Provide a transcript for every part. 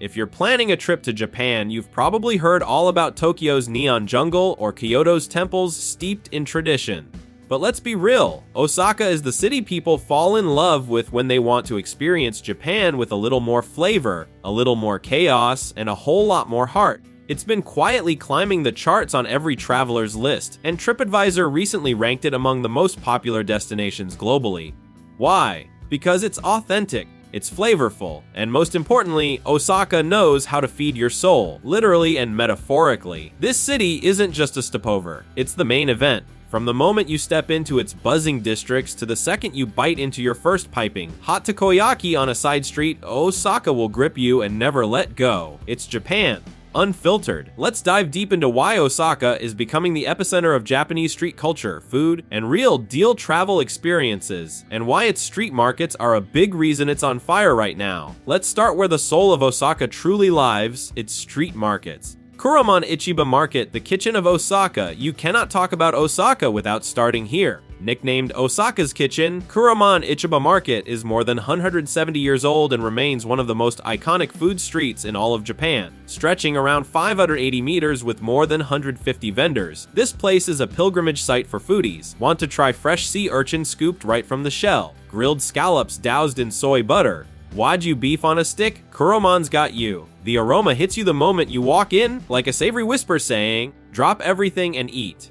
If you're planning a trip to Japan, you've probably heard all about Tokyo's neon jungle or Kyoto's temples steeped in tradition. But let's be real, Osaka is the city people fall in love with when they want to experience Japan with a little more flavor, a little more chaos, and a whole lot more heart. It's been quietly climbing the charts on every traveler's list, and TripAdvisor recently ranked it among the most popular destinations globally. Why? Because it's authentic, it's flavorful, and most importantly, Osaka knows how to feed your soul, literally and metaphorically. This city isn't just a stopover, it's the main event. From the moment you step into its buzzing districts to the second you bite into your first piping hot takoyaki on a side street, Osaka will grip you and never let go. It's Japan. Unfiltered. Let's dive deep into why Osaka is becoming the epicenter of Japanese street culture, food, and real deal travel experiences, and why its street markets are a big reason it's on fire right now. Let's start where the soul of Osaka truly lives, its street markets. Kuromon Ichiba Market, the kitchen of Osaka. You cannot talk about Osaka without starting here. Nicknamed Osaka's Kitchen, Kuromon Ichiba Market is more than 170 years old and remains one of the most iconic food streets in all of Japan, stretching around 580 meters with more than 150 vendors. This place is a pilgrimage site for foodies. Want to try fresh sea urchin scooped right from the shell, grilled scallops doused in soy butter, Wagyu beef on a stick? Kuroman's got you. The aroma hits you the moment you walk in, like a savory whisper saying, drop everything and eat.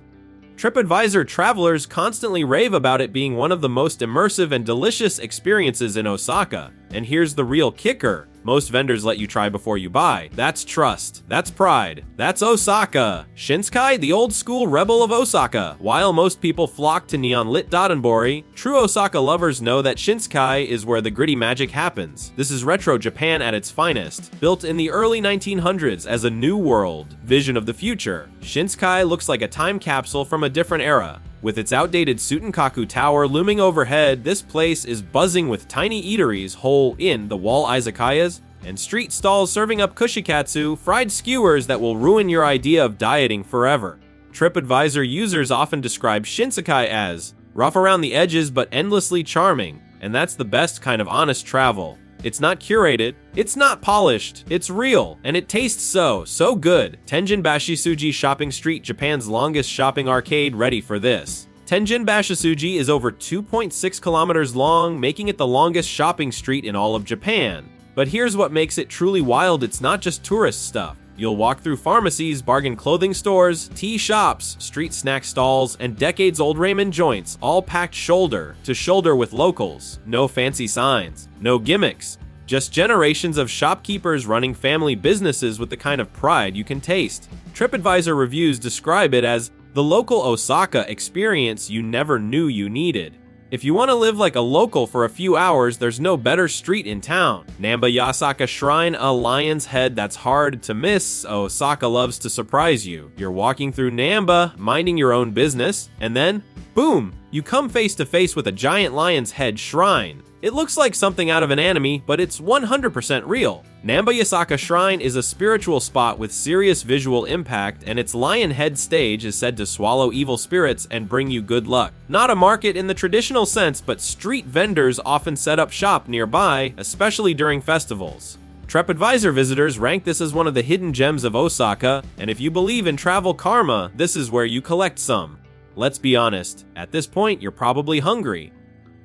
TripAdvisor travelers constantly rave about it being one of the most immersive and delicious experiences in Osaka. And here's the real kicker. Most vendors let you try before you buy. That's trust. That's pride. That's Osaka. Shinsekai, the old school rebel of Osaka. While most people flock to neon-lit Dotonbori, true Osaka lovers know that Shinsekai is where the gritty magic happens. This is retro Japan at its finest. Built in the early 1900s as a new world vision of the future, Shinsekai looks like a time capsule from a different era. With its outdated Sutenkaku Tower looming overhead, this place is buzzing with tiny eateries, hole-in-the-wall izakayas, and street stalls serving up kushikatsu, fried skewers that will ruin your idea of dieting forever. TripAdvisor users often describe Shinsekai as rough around the edges but endlessly charming, and that's the best kind of honest travel. It's not curated, it's not polished, it's real, and it tastes so good. Tenjinbashisuji Shopping Street, Japan's longest shopping arcade, ready for this. Tenjinbashisuji is over 2.6 kilometers long, making it the longest shopping street in all of Japan. But here's what makes it truly wild, it's not just tourist stuff. You'll walk through pharmacies, bargain clothing stores, tea shops, street snack stalls, and decades-old ramen joints, all packed shoulder to shoulder with locals. No fancy signs, no gimmicks, just generations of shopkeepers running family businesses with the kind of pride you can taste. TripAdvisor reviews describe it as the local Osaka experience you never knew you needed. If you want to live like a local for a few hours, there's no better street in town. Namba Yasaka Shrine, a lion's head that's hard to miss. Osaka loves to surprise you. You're walking through Namba, minding your own business, and then, boom, you come face to face with a giant lion's head shrine. It looks like something out of an anime, but it's 100% real. Namba Yasaka Shrine is a spiritual spot with serious visual impact, and its lion head stage is said to swallow evil spirits and bring you good luck. Not a market in the traditional sense, but street vendors often set up shop nearby, especially during festivals. TripAdvisor visitors rank this as one of the hidden gems of Osaka, and if you believe in travel karma, this is where you collect some. Let's be honest, at this point you're probably hungry.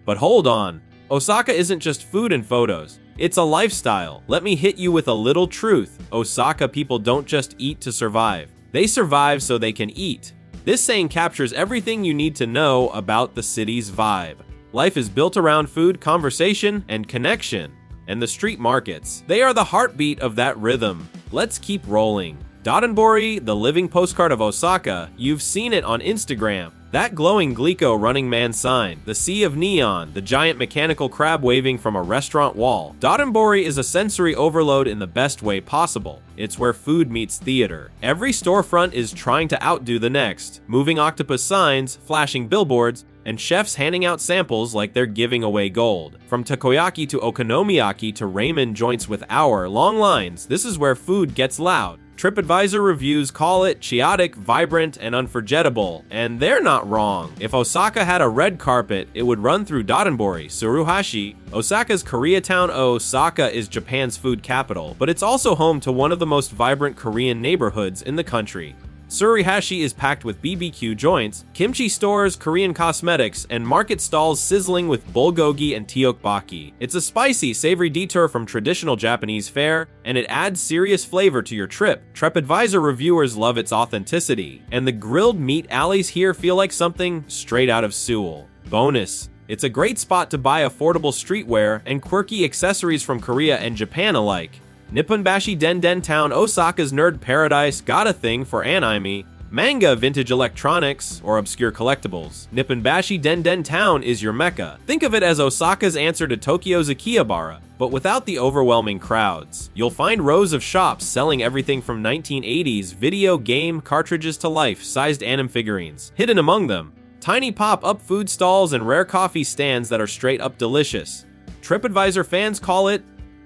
But hold on. Osaka isn't just food and photos, it's a lifestyle. Let me hit you with a little truth. Osaka people don't just eat to survive. They survive so they can eat. This saying captures everything you need to know about the city's vibe. Life is built around food, conversation, and connection. And the street markets, they are the heartbeat of that rhythm. Let's keep rolling. Dotonbori, the living postcard of Osaka, you've seen it on Instagram. That glowing Glico Running Man sign, the sea of neon, the giant mechanical crab waving from a restaurant wall. Dotonbori is a sensory overload in the best way possible. It's where food meets theater. Every storefront is trying to outdo the next. Moving octopus signs, flashing billboards, and chefs handing out samples like they're giving away gold. From takoyaki to okonomiyaki to ramen joints with hour-long lines, this is where food gets loud. TripAdvisor reviews call it chaotic, vibrant, and unforgettable, and they're not wrong. If Osaka had a red carpet, it would run through Dotonbori, Tsuruhashi. Osaka's Koreatown. Osaka is Japan's food capital, but it's also home to one of the most vibrant Korean neighborhoods in the country. Tsuruhashi is packed with BBQ joints, kimchi stores, Korean cosmetics, and market stalls sizzling with bulgogi and tteokbokki. It's a spicy, savory detour from traditional Japanese fare, and it adds serious flavor to your trip. TripAdvisor reviewers love its authenticity, and the grilled meat alleys here feel like something straight out of Seoul. Bonus: it's a great spot to buy affordable streetwear and quirky accessories from Korea and Japan alike. Nippon Bashi Den Den Town. Osaka's nerd paradise got a thing for anime, manga, vintage electronics, or obscure collectibles. Nippon Bashi Den Den Town is your mecca. Think of it as Osaka's answer to Tokyo's Akihabara, but without the overwhelming crowds. You'll find rows of shops selling everything from 1980s video game cartridges to life-sized anime figurines. Hidden among them, tiny pop-up food stalls and rare coffee stands that are straight-up delicious. TripAdvisor fans call it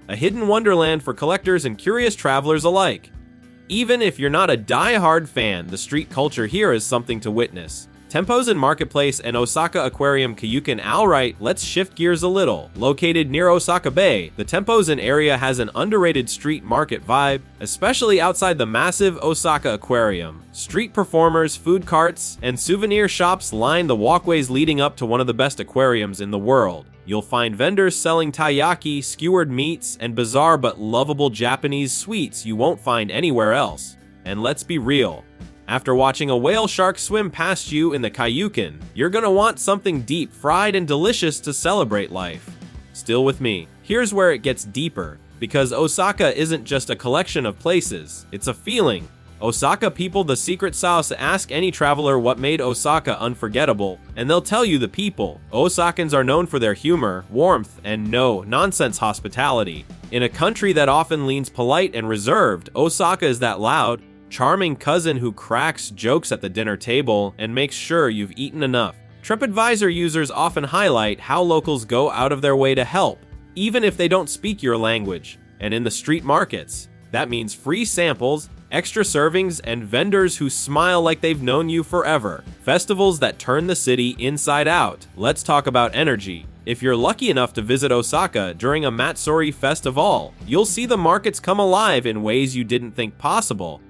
a hidden wonderland for collectors and curious travelers alike. Even if you're not a die-hard fan, the street culture here is something to witness. Temposen Marketplace and Osaka Aquarium Kyukan. Alright, let's shift gears a little. Located near Osaka Bay, the Temposen area has an underrated street market vibe, especially outside the massive Osaka Aquarium. Street performers, food carts, and souvenir shops line the walkways leading up to one of the best aquariums in the world. You'll find vendors selling taiyaki, skewered meats, and bizarre but lovable Japanese sweets you won't find anywhere else. And let's be real, after watching a whale shark swim past you in the Kyukan, you're gonna want something deep fried and delicious to celebrate life. Still with me, here's where it gets deeper, because Osaka isn't just a collection of places, it's a feeling. Osaka People, the secret sauce. Ask any traveler what made Osaka unforgettable, and they'll tell you the people. Osakans are known for their humor, warmth, and no-nonsense hospitality. In a country that often leans polite and reserved, Osaka is that loud, charming cousin who cracks jokes at the dinner table and makes sure you've eaten enough. TripAdvisor users often highlight how locals go out of their way to help, even if they don't speak your language. And in the street markets, that means free samples, extra servings, and vendors who smile like they've known you forever. Festivals that turn the city inside out. Let's talk about energy. If you're lucky enough to visit Osaka during a Matsuri festival, you'll see the markets come alive in ways you didn't think possible.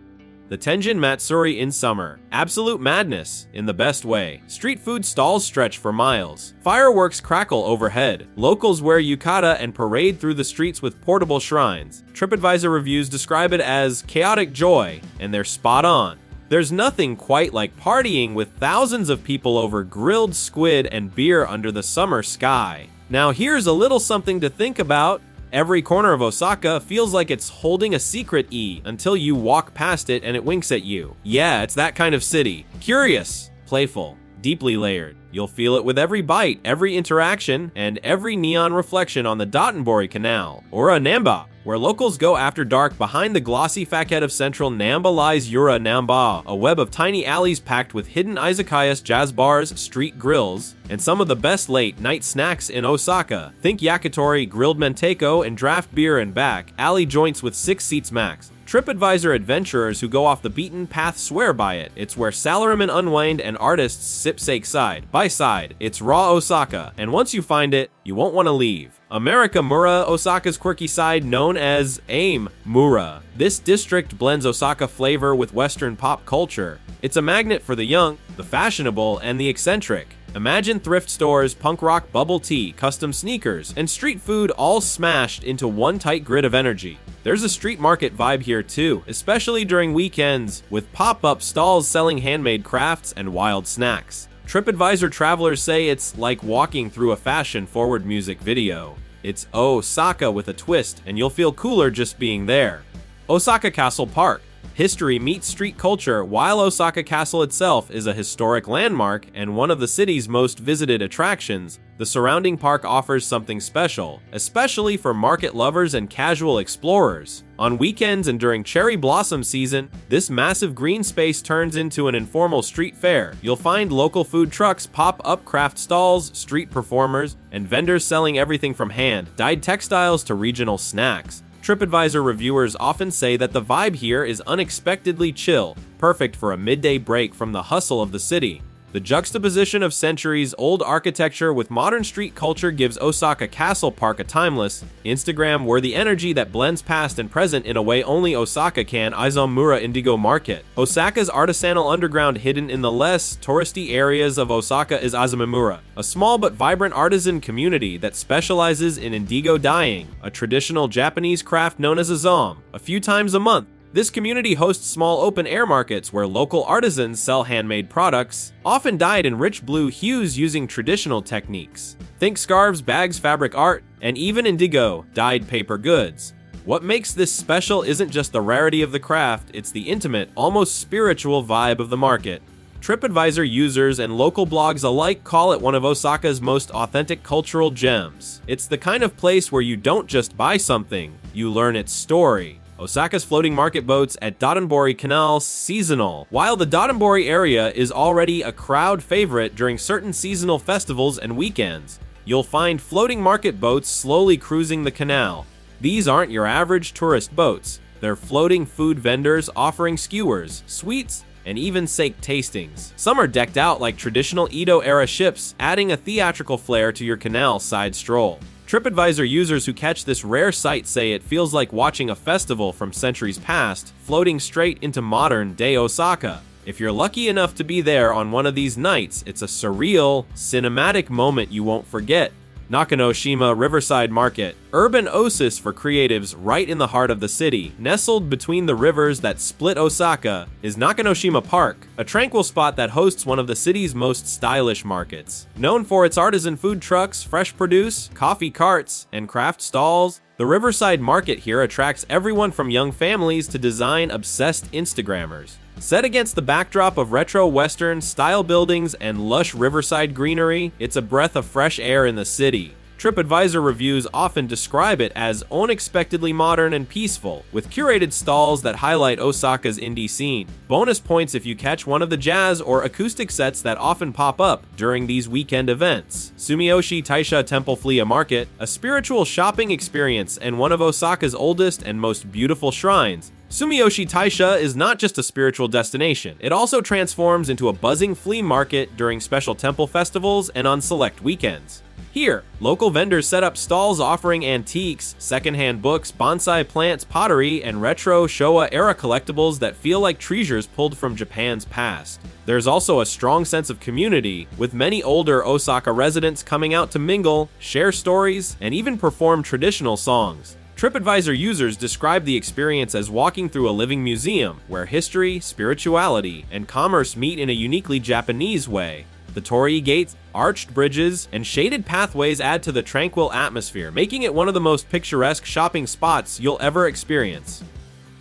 The Tenjin Matsuri in summer. Absolute madness, in the best way. Street food stalls stretch for miles. Fireworks crackle overhead. Locals wear yukata and parade through the streets with portable shrines. TripAdvisor reviews describe it as chaotic joy, and they're spot on. There's nothing quite like partying with thousands of people over grilled squid and beer under the summer sky. Now here's a little something to think about. Every corner of Osaka feels like it's holding a secret until you walk past it and it winks at you. Yeah, it's that kind of city. Curious, playful, deeply layered. You'll feel it with every bite, every interaction, and every neon reflection on the Dotonbori Canal. Ura-Namba, where locals go after dark. Behind the glossy facade of central Namba lies Ura-Namba, a web of tiny alleys packed with hidden izakayas, jazz bars, street grills, and some of the best late-night snacks in Osaka. Think yakitori, grilled mentako, and draft beer and back. Alley joints with 6 seats max. TripAdvisor adventurers who go off the beaten path swear by it. It's where salarymen unwind and artists sip sake side by side. It's raw Osaka, and once you find it, you won't want to leave. Amami Mura, Osaka's quirky side known as Amami Mura. This district blends Osaka flavor with Western pop culture. It's a magnet for the young, the fashionable, and the eccentric. Imagine thrift stores, punk rock bubble tea, custom sneakers, and street food all smashed into one tight grid of energy. There's a street market vibe here too, especially during weekends, with pop-up stalls selling handmade crafts and wild snacks. TripAdvisor travelers say it's like walking through a fashion-forward music video. It's Osaka with a twist, and you'll feel cooler just being there. Osaka Castle Park. History meets street culture. While Osaka Castle itself is a historic landmark and one of the city's most visited attractions, the surrounding park offers something special, especially for market lovers and casual explorers. On weekends and during cherry blossom season, this massive green space turns into an informal street fair. You'll find local food trucks, pop-up craft stalls, street performers, and vendors selling everything from hand-dyed textiles to regional snacks. TripAdvisor reviewers often say that the vibe here is unexpectedly chill, perfect for a midday break from the hustle of the city. The juxtaposition of centuries-old architecture with modern street culture gives Osaka Castle Park a timeless, Instagram-worthy energy that blends past and present in a way only Osaka can. Azamura Indigo Market. Osaka's artisanal underground hidden in the less touristy areas of Osaka is Amami Mura, a small but vibrant artisan community that specializes in indigo dyeing, a traditional Japanese craft known as azam. A few times a month, this community hosts small open-air markets where local artisans sell handmade products, often dyed in rich blue hues using traditional techniques. Think scarves, bags, fabric art, and even indigo, dyed paper goods. What makes this special isn't just the rarity of the craft, it's the intimate, almost spiritual vibe of the market. TripAdvisor users and local blogs alike call it one of Osaka's most authentic cultural gems. It's the kind of place where you don't just buy something, you learn its story. Osaka's floating market boats at Dotonbori Canal seasonal. While the Dotonbori area is already a crowd favorite during certain seasonal festivals and weekends, you'll find floating market boats slowly cruising the canal. These aren't your average tourist boats. They're floating food vendors offering skewers, sweets, and even sake tastings. Some are decked out like traditional Edo-era ships, adding a theatrical flair to your canal side stroll. TripAdvisor users who catch this rare sight say it feels like watching a festival from centuries past, floating straight into modern-day Osaka. If you're lucky enough to be there on one of these nights, it's a surreal, cinematic moment you won't forget. Nakanoshima Riverside Market, urban oasis for creatives right in the heart of the city. Nestled between the rivers that split Osaka is Nakanoshima Park, a tranquil spot that hosts one of the city's most stylish markets. Known for its artisan food trucks, fresh produce, coffee carts, and craft stalls, the Riverside Market here attracts everyone from young families to design-obsessed Instagrammers. Set against the backdrop of retro Western style buildings and lush riverside greenery, it's a breath of fresh air in the city. TripAdvisor reviews often describe it as unexpectedly modern and peaceful, with curated stalls that highlight Osaka's indie scene. Bonus points if you catch one of the jazz or acoustic sets that often pop up during these weekend events. Sumioshi Taisha Temple Flea Market, a spiritual shopping experience and one of Osaka's oldest and most beautiful shrines. Sumioshi Taisha is not just a spiritual destination, it also transforms into a buzzing flea market during special temple festivals and on select weekends. Here, local vendors set up stalls offering antiques, secondhand books, bonsai plants, pottery, and retro Showa-era collectibles that feel like treasures pulled from Japan's past. There's also a strong sense of community, with many older Osaka residents coming out to mingle, share stories, and even perform traditional songs. TripAdvisor users describe the experience as walking through a living museum, where history, spirituality, and commerce meet in a uniquely Japanese way. The torii gates, arched bridges, and shaded pathways add to the tranquil atmosphere, making it one of the most picturesque shopping spots you'll ever experience.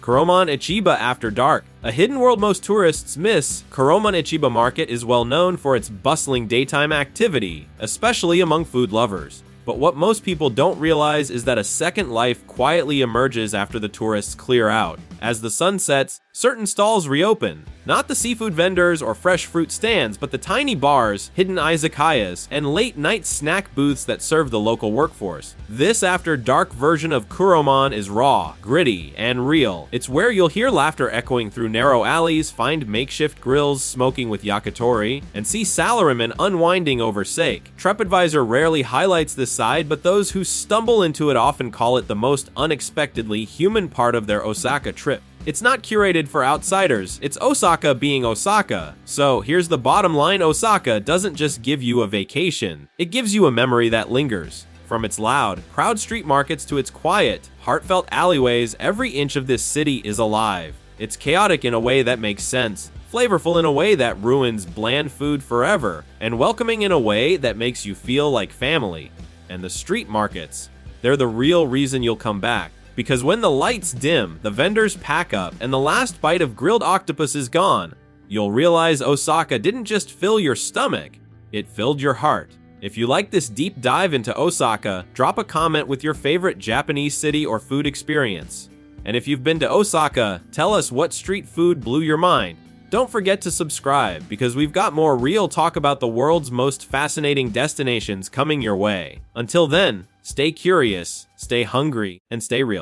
Kuromon Ichiba After Dark. A hidden world most tourists miss, Kuromon Ichiba Market is well known for its bustling daytime activity, especially among food lovers. But what most people don't realize is that a second life quietly emerges after the tourists clear out. As the sun sets, certain stalls reopen. Not the seafood vendors or fresh fruit stands, but the tiny bars, hidden izakayas, and late-night snack booths that serve the local workforce. This after-dark version of Kuromon is raw, gritty, and real. It's where you'll hear laughter echoing through narrow alleys, find makeshift grills smoking with yakitori, and see salarymen unwinding over sake. TripAdvisor rarely highlights this side, but those who stumble into it often call it the most unexpectedly human part of their Osaka trip. It's not curated for outsiders, it's Osaka being Osaka. So here's the bottom line: Osaka doesn't just give you a vacation, it gives you a memory that lingers. From its loud, crowded street markets to its quiet, heartfelt alleyways, every inch of this city is alive. It's chaotic in a way that makes sense, flavorful in a way that ruins bland food forever, and welcoming in a way that makes you feel like family. And the street markets, they're the real reason you'll come back. Because when the lights dim, the vendors pack up, and the last bite of grilled octopus is gone, you'll realize Osaka didn't just fill your stomach, it filled your heart. If you like this deep dive into Osaka, drop a comment with your favorite Japanese city or food experience. And if you've been to Osaka, tell us what street food blew your mind. Don't forget to subscribe, because we've got more real talk about the world's most fascinating destinations coming your way. Until then, stay curious, stay hungry, and stay real.